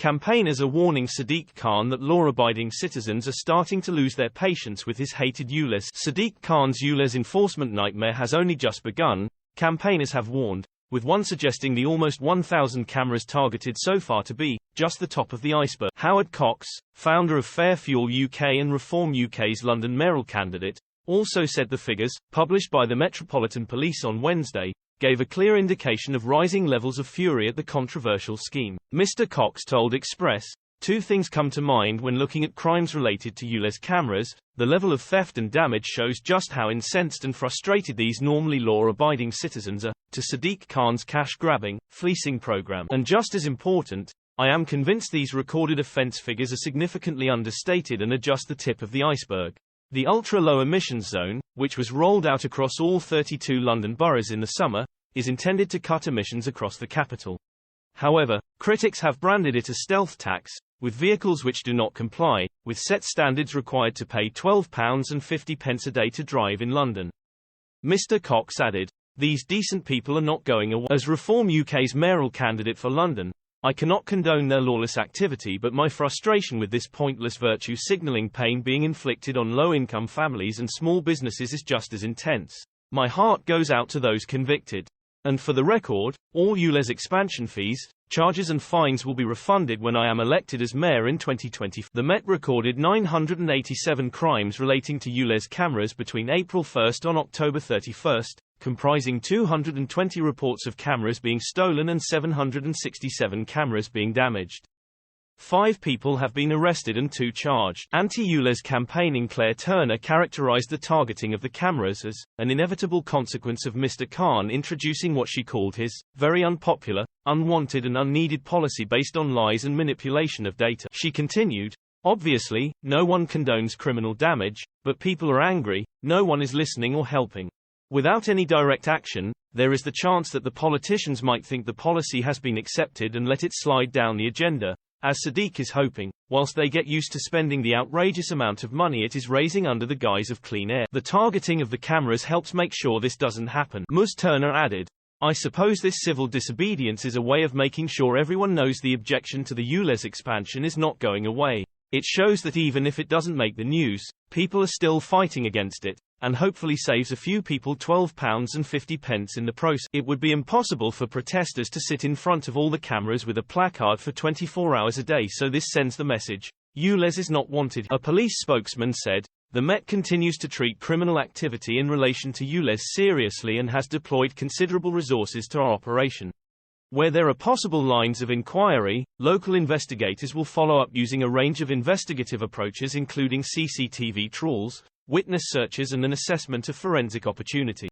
Campaigners are warning Sadiq Khan that law-abiding citizens are starting to lose their patience with his hated ULEZ. Sadiq Khan's ULEZ enforcement nightmare has only just begun, campaigners have warned, with one suggesting the almost 1,000 cameras targeted so far to be just the top of the iceberg. Howard Cox, founder of Fair Fuel UK and Reform UK's London mayoral candidate, also said the figures, published by the Metropolitan Police on Wednesday, gave a clear indication of rising levels of fury at the controversial scheme. Mr. Cox told Express, "Two things come to mind when looking at crimes related to ULEZ cameras. The level of theft and damage shows just how incensed and frustrated these normally law-abiding citizens are, to Sadiq Khan's cash-grabbing, fleecing program. And just as important, I am convinced these recorded offence figures are significantly understated and are just the tip of the iceberg." The ultra-low emissions zone, which was rolled out across all 32 London boroughs in the summer, is intended to cut emissions across the capital. However, critics have branded it a stealth tax, with vehicles which do not comply with set standards required to pay £12.50 a day to drive in London. Mr. Cox added, "These decent people are not going away." As Reform UK's mayoral candidate for London, I cannot condone their lawless activity, but my frustration with this pointless virtue signalling pain being inflicted on low-income families and small businesses is just as intense. My heart goes out to those convicted. And for the record, all ULEZ expansion fees, charges and fines will be refunded when I am elected as mayor in 2020. The Met recorded 987 crimes relating to ULEZ cameras between April 1 and October 31, comprising 220 reports of cameras being stolen and 767 cameras being damaged. 5 people have been arrested and 2 charged. Anti-ULEZ campaigning Claire Turner characterized the targeting of the cameras as an inevitable consequence of Mr. Khan introducing what she called his very unpopular, unwanted and unneeded policy based on lies and manipulation of data. She continued, "Obviously, no one condones criminal damage, but people are angry, no one is listening or helping. Without any direct action, there is the chance that the politicians might think the policy has been accepted and let it slide down the agenda, as Sadiq is hoping, whilst they get used to spending the outrageous amount of money it is raising under the guise of clean air. The targeting of the cameras helps make sure this doesn't happen." Ms. Turner added, "I suppose this civil disobedience is a way of making sure everyone knows the objection to the ULEZ expansion is not going away. It shows that even if it doesn't make the news, people are still fighting against it, and hopefully saves a few people £12.50 in the process. It would be impossible for protesters to sit in front of all the cameras with a placard for 24 hours a day, so this sends the message, ULEZ is not wanted." A police spokesman said, "The Met continues to treat criminal activity in relation to ULEZ seriously and has deployed considerable resources to our operation. Where there are possible lines of inquiry, local investigators will follow up using a range of investigative approaches including CCTV trawls, witness searches and an assessment of forensic opportunity."